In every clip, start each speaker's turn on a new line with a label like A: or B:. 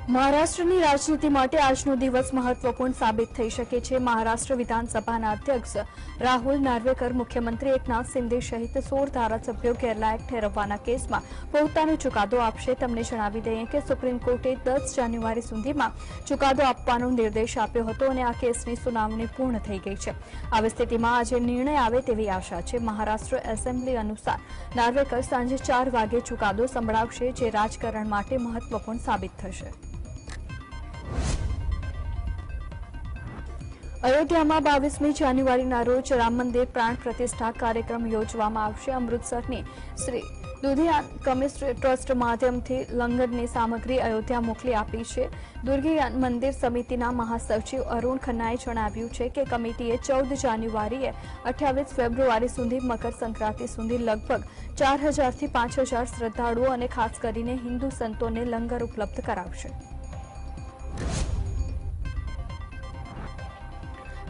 A: મહારાષ્ટ્રની રાજનીતિ માટે આજનો દિવસ મહત્વપૂર્ણ સાબિત થઈ શકે છે। મહારાષ્ટ્ર વિધાનસભાના અધ્યક્ષ રાહુલ નાર્વેકર મુખ્યમંત્રી એકનાથ શિંદે સહિત 16 ધારાસભ્યો ગેરલાયક ઠેરવવાના કેસમાં પોતાનો ચુકાદો આપશે। તમને જણાવી દઈએ કે સુપ્રીમ કોર્ટે 10 જાન્યુઆરી સુધીમાં ચુકાદો આપવાનો નિર્દેશ આપ્યો હતો અને આ કેસની સુનાવણી પૂર્ણ થઈ ગઈ છે। આવી સ્થિતિમાં આજે નિર્ણય આવે તેવી આશા છે। મહારાષ્ટ્ર એસેમ્બલી અનુસાર નાર્વેકર સાંજે 4 વાગે ચુકાદો સંભળાવશે, જે રાજકારણ માટે મહત્વપૂર્ણ સાબિત થશે। અયોધ્યામાં 22મી જાન્યુઆરીના રોજ રામ મંદિર પ્રાણ પ્રતિષ્ઠા કાર્યક્રમ યોજવામાં આવશે। અમૃતસરની શ્રી દુધિયાન કમિસ્ટ્રી ટ્રસ્ટ માધ્યમથી લંગરની સામગ્રી અયોધ્યા મોકલી આપી છે। દુર્ગિયાન મંદિર સમિતિના મહાસચિવ અરુણ ખન્નાએ જણાવ્યું છે કે કમિટીએ 14 જાન્યુઆરીએ 28 ફેબ્રુઆરી સુધી મકર સંક્રાંતિ સુધી લગભગ 4000થી 5000 શ્રદ્ધાળુઓ અને ખાસ કરીને હિન્દુ સંતોને લંગર ઉપલબ્ધ કરાવશે।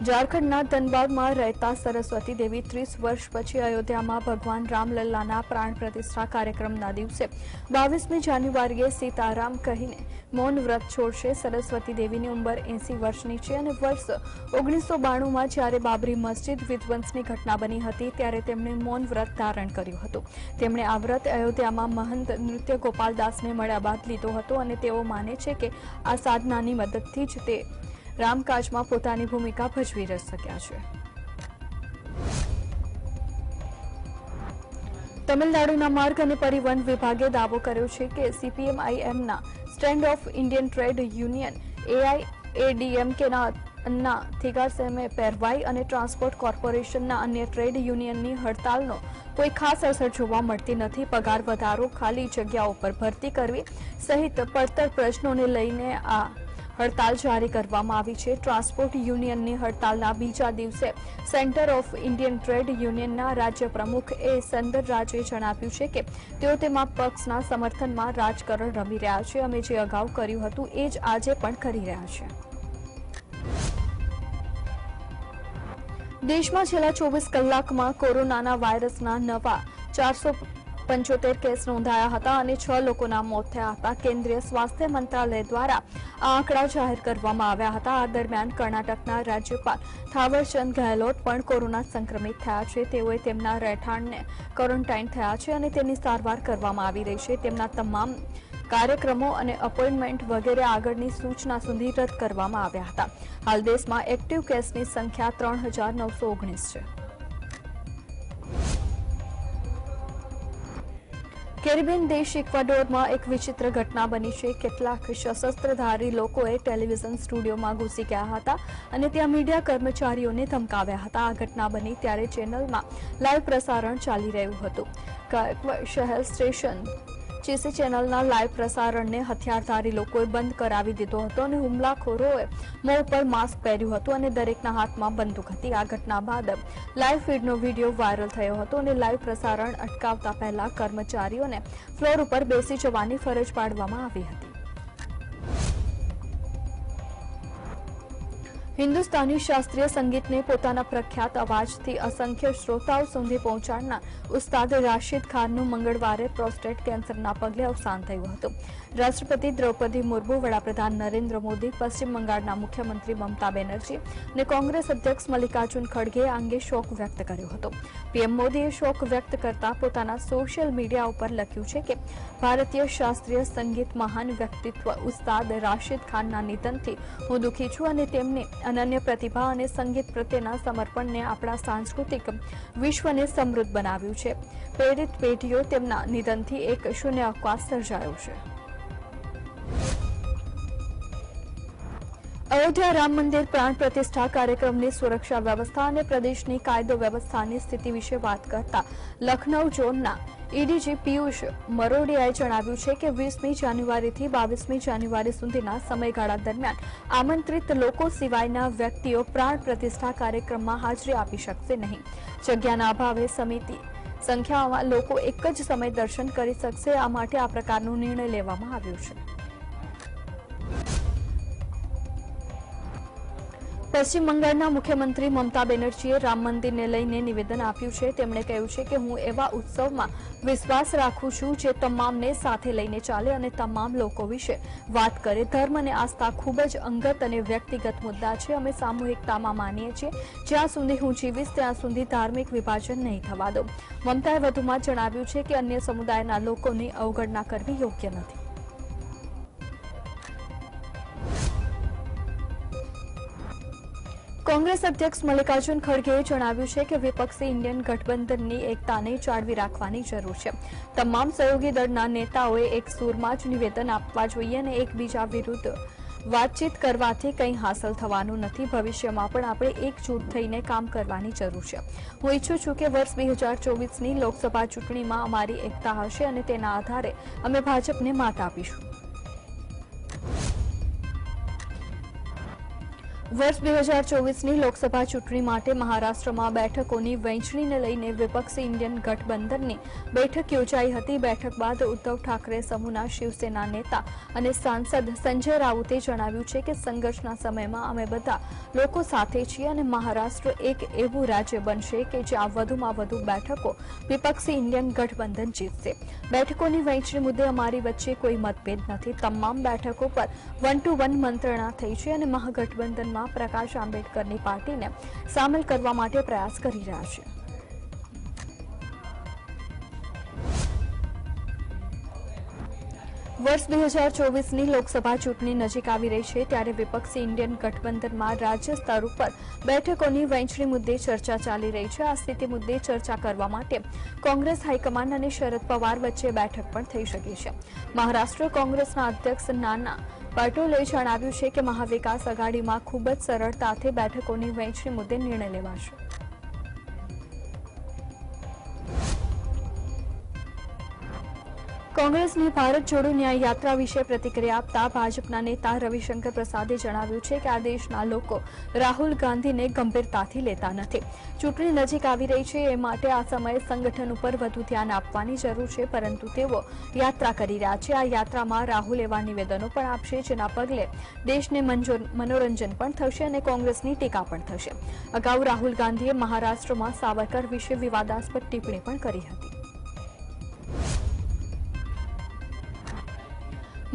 A: ઝારખંડના ધનબાદમાં રહેતા સરસ્વતી દેવી 30 વર્ષ પછી અયોધ્યામાં ભગવાન રામલલ્લાના પ્રાણ પ્રતિષ્ઠા કાર્યક્રમના દિવસે 22મી જાન્યુઆરીએ સીતારામ કહીને મૌન વ્રત છોડશે। સરસ્વતી દેવીની ઉંમર 80 વર્ષની છે અને વર્ષ 1992માં જ્યારે બાબરી મસ્જિદ વિધ્વંસની ઘટના બની હતી ત્યારે તેમણે મૌન વ્રત ધારણ કર્યું હતું। તેમણે આ વ્રત અયોધ્યામાં મહંત નૃત્ય ગોપાલદાસને મળ્યા બાદ લીધો હતો અને તેઓ માને છે કે આ સાધનાની મદદથી જ તે રામકાજમાં પોતાની ભૂમિકા ભજવી શક્યા છે। તમિલનાડુના માર્ગ અને પરિવહન વિભાગે દાવો કર્યો છે કે સીપીએમ-આઈએમના stand of Indian trade union એઆઈએડીએમકેના અન્ના થિગાસેમે પેરવાઈ અને ટ્રાન્સપોર્ટ કોર્પોરેશનના અન્ય ટ્રેડ યુનિયનની હડતાલનો કોઈ ખાસ અસર જોવા મળતી નથી। પગાર વધારો, ખાલી જગ્યાઓ પર ભરતી કરવી સહિત પડતર પ્રશ્નોને લઈને આ હડતાલ જારી કરવામાં આવી છે। ટ્રાન્સપોર્ટ યુનિયનની હડતાલના બીજા દિવસે સેન્ટર ઓફ ઇન્ડિયન ટ્રેડ યુનિયનના રાજ્ય પ્રમુખ એ સુંદરરાજે જણાવ્યું છે કે તેઓ તેમાં પક્ષના સમર્થનમાં રાજકારણ રમી રહ્યા છે। અમે જે અગાઉ કર્યું હતું એ જ આજે પણ કરી રહ્યા છે। દેશમાં છેલ્લા 24 કલાકમાં કોરોનાના વાયરસના નવા 475 કેસ નોંધાયા હતા અને 6 લોકોના મોત થયા હતા। કેન્દ્રીય સ્વાસ્થ્ય મંત્રાલય દ્વારા આ આંકડા જાહેર કરવામાં આવ્યા હતા। આ દરમિયાન કર્ણાટકના રાજ્યપાલ થાવરચંદ ગેહલોત પણ કોરોના સંક્રમિત થયા છે। તેઓએ તેમના રહેઠાણને ક્વોરન્ટાઇન થયા છે અને તેની સારવાર કરવામાં આવી રહી છે। તેમના તમામ કાર્યક્રમો અને એપોઇન્ટમેન્ટ વગેરે આગળની સૂચના સુધી રદ કરવામાં આવ્યા હતા। હાલ દેશમાં એક્ટિવ કેસની સંખ્યા 3919 છે। કેરેબિયન દેશ ઇક્વાડોરમાં એક વિચિત્ર ઘટના બની છે। કેટલાક સશસ્ત્રધારી લોકોએ ટેલિવિઝન સ્ટુડિયોમાં ઘૂસી ગયા હતા અને ત્યાં મીડિયા કર્મચારીઓને ધમકાવ્યા હતા। આ ઘટના બની ત્યારે ચેનલમાં લાઈવ પ્રસારણ ચાલી રહ્યું હતું। શહેર સ્ટેશન ચીસી ચેનલના લાઈવ પ્રસારણને હથિયારધારી લોકોએ બંધ કરાવી દીધો હતો અને હુમલાખોરોએ મોં ઉપર માસ્ક પહેર્યું હતું અને દરેકના હાથમાં બંદૂક હતી। આ ઘટના બાદ લાઈવ ફીડનો વિડીયો વાયરલ થયો હતો અને લાઈવ પ્રસારણ અટકાવતા પહેલા કર્મચારીઓને ફ્લોર ઉપર બેસી જવાની ફરજ પાડવામાં આવી હતી। હિન્દુસ્તાની શાસ્ત્રીય સંગીતને પોતાના પ્રખ્યાત અવાજથી અસંખ્ય શ્રોતાઓ સુધી પહોંચાડનાર ઉસ્તાદ રાશિદ ખાનનું મંગળવારે પ્રોસ્ટેટ કેન્સરના પગલે અવસાન થયું હતું। રાષ્ટ્રપતિ દ્રૌપદી મુર્મુ, વડાપ્રધાન નરેન્દ્ર મોદી, પશ્ચિમ બંગાળના મુખ્યમંત્રી મમતા બેનર્જી અને કોંગ્રેસ અધ્યક્ષ મલ્લિકાર્જુન ખડગેએ આ અંગે શોક વ્યક્ત કર્યો હતો। પીએમ મોદીએ શોક વ્યક્ત કરતા પોતાના સોશિયલ મીડિયા ઉપર લખ્યું છે કે ભારતીય શાસ્ત્રીય સંગીત મહાન વ્યક્તિત્વ ઉસ્તાદ રાશિદ ખાનના નિધનથી હું દુઃખી છું અને તેમની અનન્ય પ્રતિભા અને સંગીત પ્રત્યેના સમર્પણને આપણા સાંસ્કૃતિક વિશ્વને સમૃદ્ધ બનાવ્યું છે। પ્રેરિત પેઢીઓ તેમના નિધનથી એક શૂન્યાવકાશ સર્જાયો છે। અયોધ્યા રામ મંદિર પ્રાણ પ્રતિષ્ઠા કાર્યક્રમની સુરક્ષા વ્યવસ્થા અને પ્રદેશની કાયદો વ્યવસ્થાની સ્થિતિ વિશે વાત કરતા લખનૌ ઝોનના ઈડીજી પિયુષ મરોડિયાએ જણાવ્યું છે કે 20મી જાન્યુઆરીથી 22મી જાન્યુઆરી સુધીના સમયગાળા દરમિયાન આમંત્રિત લોકો સિવાયના વ્યક્તિઓ પ્રાણ પ્રતિષ્ઠા કાર્યક્રમમાં હાજરી આપી શકશે નહીં। જગ્યાના અભાવે સમિતિ સંખ્યામાં લોકો એક જ સમય દર્શન કરી શકશે। આ માટે આ પ્રકારનો નિર્ણય લેવામાં આવ્યો છે। પશ્ચિમ બંગાળના મુખ્યમંત્રી મમતા બેનર્જીએ રામ મંદિરને લઈને નિવેદન આપ્યું છે. તેમણે કહ્યું છે કે હું એવા ઉત્સવમાં વિશ્વાસ રાખું છું જે તમામને સાથે લઈને ચાલે અને તમામ લોકો વિશે વાત કરે. ધર્મ અને આસ્થા ખૂબ જ અંગત અને વ્યક્તિગત મુદ્દા છે. અમે સામૂહિકતામાં માનીએ છીએ. જ્યાં સુધી હું જીવીશ ત્યાં સુધી ધાર્મિક વિભાજન નહીં થવા દો. મમતાએ વધુમાં જણાવ્યું છે કે અન્ય સમુદાયના લોકોની અવગણના કરવી યોગ્ય નથી. કોંગ્રેસ અધ્યક્ષ મલ્લિકાર્જુન ખડગેએ જણાવ્યું છે કે વિપક્ષી ઇન્ડિયન ગઠબંધનની એકતાને જાળવી રાખવાની જરૂર છે. તમામ સહયોગી દળના નેતાઓએ એક સૂરમાં જ નિવેદન આપવા જોઈએ અને એકબીજા વિરુદ્ધ વાતચીત કરવાથી કંઈ હાંસલ થવાનું નથી. ભવિષ્યમાં પણ આપણે એકજૂટ થઈને કામ કરવાની જરૂર છે. હું ઈચ્છું છું કે વર્ષ 2024ની લોકસભા ચૂંટણીમાં અમારી એકતા હશે અને તેના આધારે અમે ભાજપને માત આપીશું. વર્ષ 2024ની લોકસભા ચૂંટણી માટે મહારાષ્ટ્રમાં બેઠકોની વહેંચણીને લઈને વિપક્ષી ઇન્ડિયન ગઠબંધનની બેઠક યોજાઈ હતી. બેઠક બાદ ઉદ્ધવ ઠાકરે સમૂહના શિવસેના નેતા અને સાંસદ સંજય રાઉતે જણાવ્યું છે કે સંઘર્ષના સમયમાં અમે બધા લોકો સાથે છીએ અને મહારાષ્ટ્ર એક એવું રાજ્ય બનશે કે જ્યાં વધુમાં વધુ બેઠકો વિપક્ષી ઇન્ડિયન ગઠબંધન જીતશે. બેઠકોની વહેંચણી મુદ્દે અમારી વચ્ચે કોઈ મતભેદ નથી. તમામ બેઠકો પર 1 to 1 મંત્રણા થઈ છે અને મહાગઠબંધનમાં પ્રકાશ આંબેડકરની પાર્ટીને સામેલ કરવા માટે પ્રયાસ કરી રહ્યા છે. વર્ષ 2024ની લોકસભા ચૂંટણી નજીક આવી રહી છે ત્યારે વિપક્ષી ઇન્ડિયન ગઠબંધનમાં રાજ્ય સ્તર ઉપર બેઠકોની વહેંચણી મુદ્દે ચર્ચા ચાલી રહી છે. આ સ્થિતિ મુદ્દે ચર્ચા કરવા માટે કોંગ્રેસ હાઈકમાન્ડ અને શરદ પવાર વચ્ચે બેઠક પણ થઈ શકે છે. મહારાષ્ટ્ર કોંગ્રેસના અધ્યક્ષ નાના પટોલે જણાવ્યું છે કે મહાવિકાસ આઘાડીમાં ખૂબ જ સરળતાથી બેઠકોની વહેંચણી મુદ્દે નિર્ણય લેવાશે. કોંગ્રેસની ભારત જોડો ન્યાય યાત્રા વિશે પ્રતિક્રિયા આપતા ભાજપના નેતા રવિશંકર પ્રસાદે જણાવ્યું છે કે આ દેશના લોકો રાહુલ ગાંધીને ગંભીરતાથી લેતા નથી. ચૂંટણી નજીક આવી રહી છે એ માટે આ સમયે સંગઠન ઉપર વધુ ધ્યાન આપવાની જરૂર છે, પરંતુ તેઓ યાત્રા કરી રહ્યા છે. આ યાત્રામાં રાહુલ એવા નિવેદનો પણ આપશે જેના પગલે દેશને મનોરંજન પણ થશે અને કોંગ્રેસની ટીકા પણ થશે. અગાઉ રાહુલ ગાંધીએ મહારાષ્ટ્રમાં સાવરકર વિશે વિવાદાસ્પદ ટિપ્પણી પણ કરી હતી.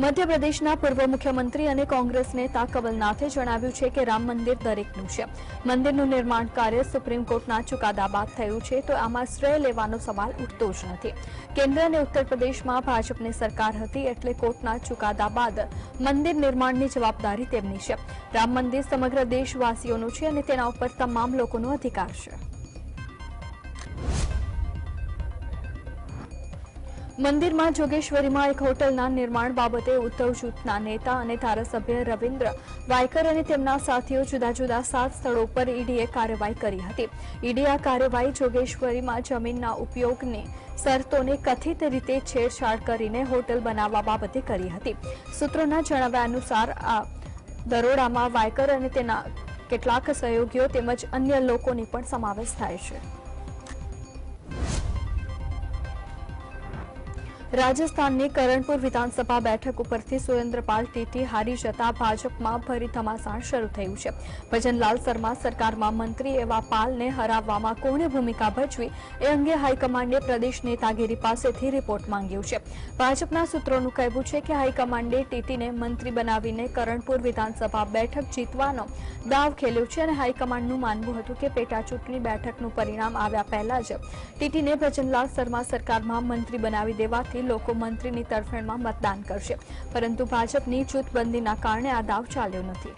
A: મધ્યપ્રદેશના પૂર્વ મુખ્યમંત્રી અને કોંગ્રેસ નેતા કમલનાથે જણાવ્યું છે કે રામ મંદિર દરેકનું છે. મંદિરનું નિર્માણ કાર્ય સુપ્રીમ કોર્ટના ચુકાદા બાદ થયું છે તો આમાં શ્રેય લેવાનો સવાલ ઉઠતો જ નથી. કેન્દ્ર અને ઉત્તર પ્રદેશમાં ભાજપની સરકાર હતી એટલે કોર્ટના ચુકાદા બાદ મંદિર નિર્માણની જવાબદારી તેમની છે. રામ મંદિર સમગ્ર દેશવાસીઓનું છે અને તેના ઉપર તમામ લોકોનો અધિકાર છે. મંદિરમાં જોગેશ્વરીમાં એક હોટલના નિર્માણ બાબતે ઉદ્ધવ જૂથના નેતા અને ધારાસભ્ય રવિન્દ્ર વાયકર અને તેમના સાથીઓ જુદા જુદા 7 સ્થળો પર ઈડીએ કાર્યવાહી કરી હતી. ઈડીએ આ કાર્યવાહી જોગેશ્વરીમાં જમીનના ઉપયોગની શરતોને કથિત રીતે છેડછાડ કરીને હોટલ બનાવવા બાબતે કરી હતી. સૂત્રોના જણાવ્યા અનુસાર આ દરોડામાં વાયકર અને તેના કેટલાક સહયોગીઓ તેમજ અન્ય લોકોની પણ સમાવેશ થાય છે. રાજસ્થાનની કરણપુર વિધાનસભા બેઠક ઉપરથી સુરેન્દ્રપાલ ટીટી હારી જતા ભાજપમાં ભરી ધમાસાણ શરૂ થયું છે. ભજનલાલ શર્મા સરકારમાં મંત્રી એવા પાલને હરાવવામાં કોણે ભૂમિકા ભજવી એ અંગે હાઈકમાન્ડે પ્રદેશ નેતાગીરી પાસેથી રિપોર્ટ માંગ્યો છે. ભાજપના સૂત્રોનું કહેવું છે કે હાઈકમાન્ડે ટીટીને મંત્રી બનાવીને કરણપુર વિધાનસભા બેઠક જીતવાનો દાવ ખેલ્યો છે અને હાઈકમાન્ડનું માનવું હતું કે પેટા ચૂંટણી બેઠકનું પરિણામ આવ્યા પહેલા જ ટીટીને ભજનલાલ શર્મા સરકારમાં મંત્રી બનાવી દેવાથી લોકો મંત્રીની તરફેણમાં મતદાન કરશે, પરંતુ ભાજપની જૂથબંધીના કારણે આ દાવ ચાલ્યો નથી.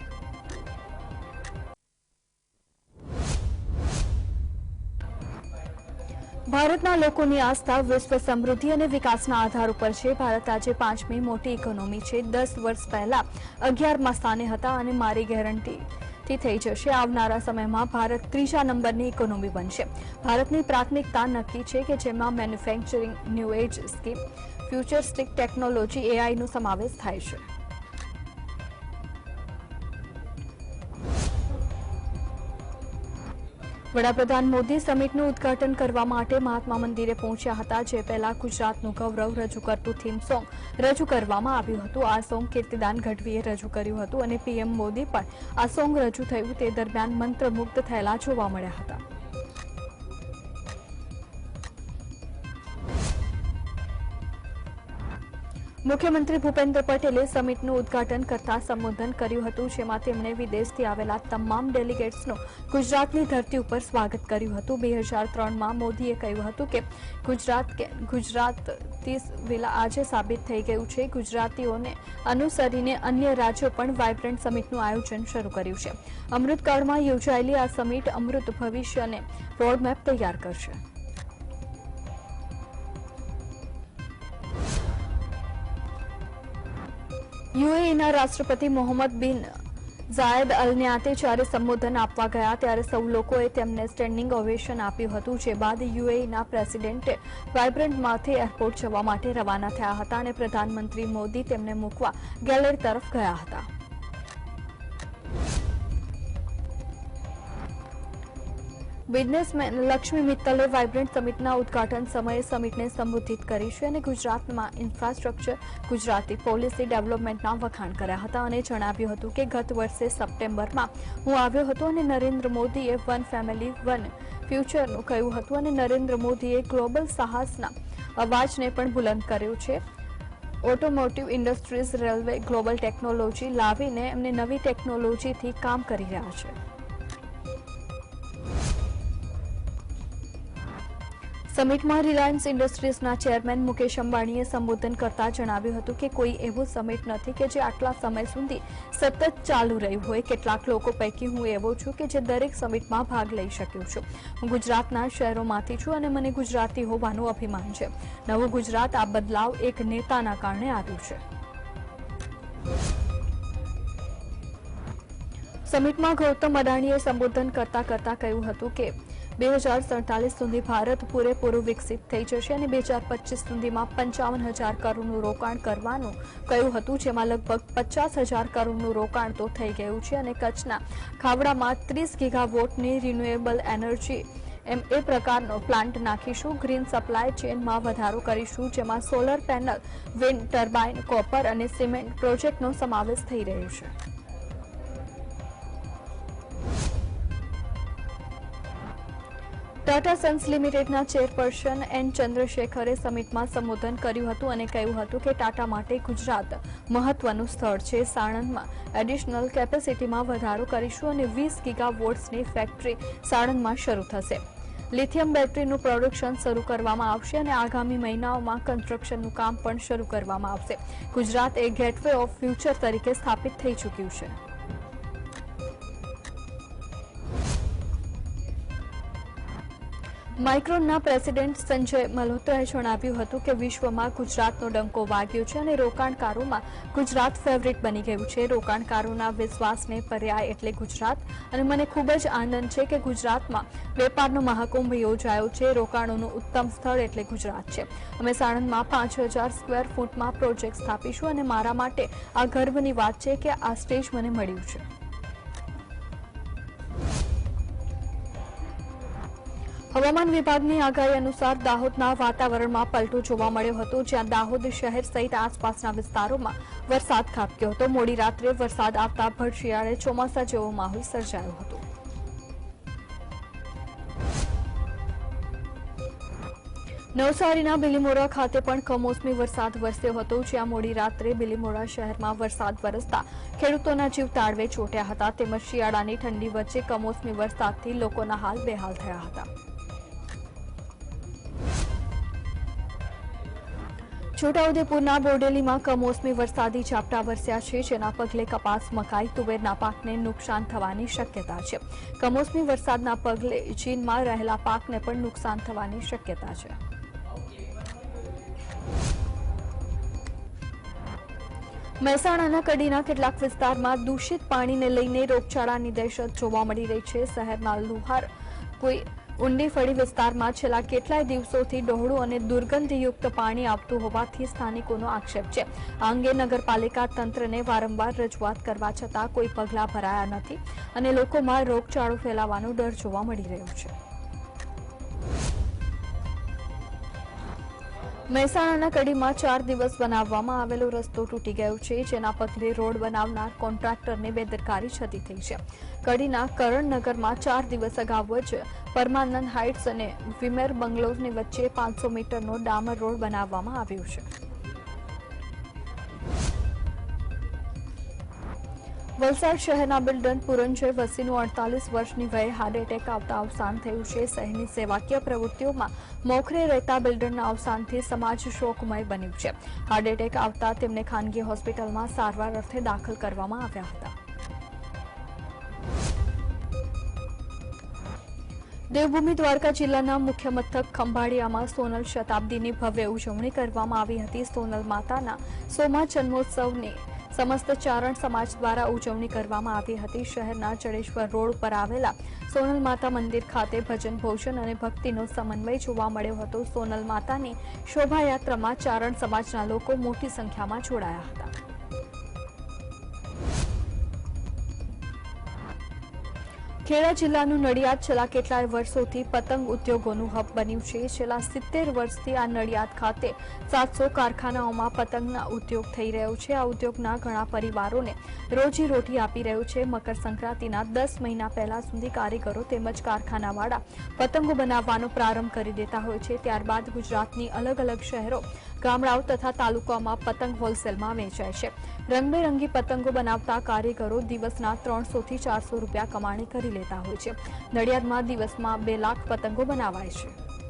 A: ભારતના લોકોની આસ્થા વિશ્વ સમૃદ્ધિ અને વિકાસના આધાર ઉપર છે. ભારત આજે 5મી મોટી ઇકોનોમી છે. 10 વર્ષ પહેલા 11મા સ્થાને હતા અને મારી ગેરંટી થઈ જશે. આવનારા સમયમાં ભારત 3જા નંબરની ઇકોનોમી બનશે. ભારતની પ્રાથમિકતા નક્કી છે કે જેમાં manufacturing, new age scheme, futuristic technology, એઆઈનો સમાવેશ થાય છે. વડાપ્રધાન મોદી સમિટનું ઉદ્ઘાટન કરવા માટે મહાત્મા મંદિરે પહોંચ્યા હતા, જે પહેલા ગુજરાતનું ગૌરવ રજૂ કરતું થીમ સોંગ રજૂ કરવામાં આવ્યું હતું. આ સોંગ કીર્તિદાન ગઢવીએ રજૂ કર્યું હતું અને પીએમ મોદી પણ આ સોંગ રજૂ થયું તે દરમિયાન મંત્રમુગ્ધ થયેલા જોવા મળ્યા હતા. મુખ્યમંત્રી ભૂપેન્દ્ર પટેલે સમિટનું ઉદ્ઘાટન કરતા સંબોધન કર્યું હતું, જેમાં તેમણે વિદેશથી આવેલા તમામ ડેલિગેટ્સનું ગુજરાતની ધરતી ઉપર સ્વાગત કર્યું હતું. 2003માં મોદીએ કહ્યું હતું કે ગુજરાતી વિલા આજે સાબિત થઈ ગયું છે. ગુજરાતીઓને અનુસરીને અન્ય રાજ્યો પણ વાઇબ્રન્ટ સમિટનું આયોજન શરૂ કર્યું છે. અમૃતકાળમાં યોજાયેલી આ સમિટ અમૃત ભવિષ્યને રોડમેપ તૈયાર કરશે. યુએઈના રાષ્ટ્રપતિ મોહમ્મદ બિન ઝાયદ અલ નહયાને જ્યારે સંબોધન આપવા ગયા ત્યારે સૌ લોકોએ તેમને સ્ટેન્ડિંગ ઓવેશન આપ્યું હતું. જે બાદ યુએઈના પ્રેસિડેન્ટે વાઇબ્રન્ટમાંથી એરપોર્ટ જવા માટે રવાના થયા હતા અને પ્રધાનમંત્રી મોદી તેમને મૂકવા ગેલેરી તરફ ગયા હતા. બિઝનેસમેન લક્ષ્મી મિત્તલે વાઇબ્રન્ટ સમિટના ઉદ્ઘાટન સમયે સમિટને સંબોધિત કરી છે અને ગુજરાતમાં ઇન્ફ્રાસ્ટ્રક્ચર, ગુજરાતી પોલિસી ડેવલપમેન્ટના વખાણ કર્યા હતા અને જણાવ્યું હતું કે ગત વર્ષે સપ્ટેમ્બરમાં હું આવ્યો હતો અને નરેન્દ્ર મોદીએ વન ફેમિલી વન ફ્યુચરનું કહ્યું હતું અને નરેન્દ્ર મોદીએ ગ્લોબલ સાહસના અવાજને પણ બુલંદ કર્યો છે. Automotive industries, railway global technology લાવીને એમને નવી ટેકનોલોજીથી કામ કરી રહ્યા છે. સમિટમાં રિલાયન્સ ઇન્ડસ્ટ્રીઝના ચેરમેન મુકેશ અંબાણીએ સંબોધન કરતા જણાવ્યું હતું કે કોઈ એવું સમિટ નથી કે જે આટલા સમય સુધી સતત ચાલુ રહ્યું હોય. કેટલાક લોકો પૈકી હું એવો છું કે જે દરેક સમિટમાં ભાગ લઈ શક્યો છું. હું ગુજરાતના શહેરોમાંથી છું અને મને ગુજરાતી હોવાનું અભિમાન છે. નવું ગુજરાત આ બદલાવ એક નેતાના કારણે આવ્યું છે. સમિટમાં ગૌતમ અદાણીએ સંબોધન કરતા કહ્યું હતું કે 2047 સુધી ભારત પૂરેપૂરું વિકસિત થઈ જશે અને 2025 સુધીમાં 55,000 કરોડનું રોકાણ કરવાનું કહ્યું હતું, જેમાં લગભગ 50,000 કરોડનું રોકાણ તો થઈ ગયું છે અને કચ્છના ખાવડામાં 30 ગીગાવોટની રિન્યુએબલ એનર્જી એ પ્રકારનો પ્લાન્ટ નાખીશું. ગ્રીન સપ્લાય ચેઇનમાં વધારો કરીશું, જેમાં solar panel, wind turbine, copper અને સિમેન્ટ પ્રોજેક્ટનો સમાવેશ થઈ રહ્યો છે. ટાટા સન્સ લિમિટેડના ચેરપર્સન એન ચંદ્રશેખરે સમિટમાં સંબોધન કર્યું હતું અને કહ્યું હતું કે ટાટા માટે ગુજરાત મહત્વનું સ્થળ છે. સાણંદમાં એડિશનલ કેપેસિટીમાં વધારો કરીશું અને 20 ગીગાવોટ્સની ફેક્ટરી સાણંદમાં શરૂ થશે. લિથિયમ બેટરીનું પ્રોડક્શન શરૂ કરવામાં આવશે અને આગામી મહિનાઓમાં કન્સ્ટ્રક્શનનું કામ પણ શરૂ કરવામાં આવશે. ગુજરાત એ ગેટવે ઓફ ફ્યુચર તરીકે સ્થાપિત થઈ ચૂક્યું છે. માઇક્રોનના પ્રેસિડેન્ટ સંજય મલ્હોત્રાએ જણાવ્યું હતું કે વિશ્વમાં ગુજરાતનો ડંકો વાગ્યો છે અને રોકાણકારોમાં ગુજરાત ફેવરિટ બની ગયું છે. રોકાણકારોના વિશ્વાસને પર્યાય એટલે ગુજરાત અને મને ખૂબ જ આનંદ છે કે ગુજરાતમાં વેપારનો મહાકુંભ યોજાયો છે. રોકાણોનું ઉત્તમ સ્થળ એટલે ગુજરાત છે. અમે સાણંદમાં 5,000 સ્ક્વેર ફૂટમાં પ્રોજેક્ટ સ્થાપીશું અને મારા માટે આ ગર્વની વાત છે કે આ સ્ટેજ મને મળ્યું છે. હવામાન વિભાગની આગાહી અનુસાર દાહોદના વાતાવરણમાં પલટો જોવા મળ્યો હતો, જ્યાં દાહોદ શહેર સહિત આસપાસના વિસ્તારોમાં વરસાદ ખાબક્યો હતો. મોડી રાત્રે વરસાદ આવતા ભર શિયાળે ચોમાસા જેવો માહોલ સર્જાયો હતો. નવસારીના બિલીમોરા ખાતે પણ કમોસમી વરસાદ વરસ્યો હતો, જ્યાં મોડી રાત્રે બિલીમોરા શહેરમાં વરસાદ વરસતા ખેડૂતોના જીવ તાળવે ચોંટ્યા હતા. તેમજ શિયાળાની ઠંડી વચ્ચે કમોસમી વરસાદથી લોકોના હાલ બેહાલ થયા હતા. છોટાઉદેપુરના બોડેલીમાં કમોસમી વરસાદી ઝાપટા વરસ્યા છે, જેના પગલે કપાસ, મકાઈ, તુવેરના પાકને નુકસાન થવાની શક્યતા છે. કમોસમી વરસાદના પગલે ચીનમાં રહેલા પાકને પણ નુકસાન થવાની શક્યતા છે. મહેસાણાના કડીના કેટલાક વિસ્તારમાં દૂષિત પાણીને લઈને રોગચાળાની દહેશત જોવા મળી રહી છે. શહેરના લુહાર કોઈ ઊંડી ફળી વિસ્તારમાં છેલ્લા કેટલાય દિવસોથી ડહોળું અને દુર્ગંધયુક્ત પાણી આવતું હોવાથી સ્થાનિકોનો આક્ષેપ છે. આ અંગે નગરપાલિકા તંત્રને વારંવાર રજૂઆત કરવા છતાં કોઈ પગલાં ભરાયા નથી અને લોકોમાં રોગચાળો ફેલાવાનો ડર જોવા મળી રહ્યો છે. મહેસાણાના કડીમાં 4 દિવસ બનાવવામાં આવેલો રસ્તો તૂટી ગયો છે, જેના પગલે રોડ બનાવનાર કોન્ટ્રાક્ટરને બેદરકારી છતી થઈ છે. કડીના કરણનગરમાં 4 દિવસ અગાઉ જ પરમાનંદ હાઇટ્સ અને વિમેર બંગલોઝની વચ્ચે 500 મીટરનો ડામર રોડ બનાવવામાં આવ્યો છે. વલસાડ શહેરના બિલ્ડર પુરંજય વસીનું 48 વર્ષની વયે હાર્ટ એટેક આવતા અવસાન થયું છે. શહેરની સેવાકીય પ્રવૃત્તિઓમાં મોખરે રહેતા બિલ્ડરના અવસાનથી સમાજ શોકમય બન્યું છે. હાર્ટ એટેક આવતા તેમને ખાનગી હોસ્પિટલમાં સારવાર અર્થે દાખલ કરવામાં આવ્યા હતા. દેવભૂમિ દ્વારકા જિલ્લાના મુખ્ય મથક ખંભાળિયામાં સોનલ શતાબ્દીની ભવ્ય ઉજવણી કરવામાં આવી હતી. સોનલ માતાના સોમા જન્મોત્સવની સમસ્ત ચારણ સમાજ દ્વારા ઉજવણી કરવામાં આવી હતી. શહેરના જડેશ્વર રોડ પર આવેલા સોનલ માતા મંદિર ખાતે ભજન ભોજન અને ભક્તિનો સમન્વય જોવા મળ્યો હતો. સોનલ માતાની શોભાયાત્રામાં ચારણ સમાજના લોકો મોટી સંખ્યામાં જોડાયા હતા. ખેડા જિલ્લાનું નડિયાદ છેલ્લા કેટલાય વર્ષોથી પતંગ ઉદ્યોગોનું હબ બન્યું છે. છેલ્લા 70 વર્ષથી આ નડિયાદ ખાતે 700 કારખાનાઓમાં પતંગના ઉદ્યોગ થઈ રહ્યો છે. આ ઉદ્યોગના ઘણા પરિવારોને રોજીરોટી આપી રહ્યો છે. મકર સંક્રાંતિના 10 મહિના પહેલા સુધી કારીગરો તેમજ કારખાનાવાળા પતંગો બનાવવાનો પ્રારંભ કરી દેતા હોય છે. ત્યારબાદ ગુજરાતની અલગ અલગ શહેરો, ગામડાઓ તથા તાલુકાઓમાં પતંગ હોલસેલમાં વેચાય છે. રંગબેરંગી પતંગો બનાવતા કારીગરો દિવસના 300 થી 400 રૂપિયા કમાણી કરી લેતા હોય છે. નડિયાદમાં દિવસમાં 2 લાખ પતંગો બનાવાય છે.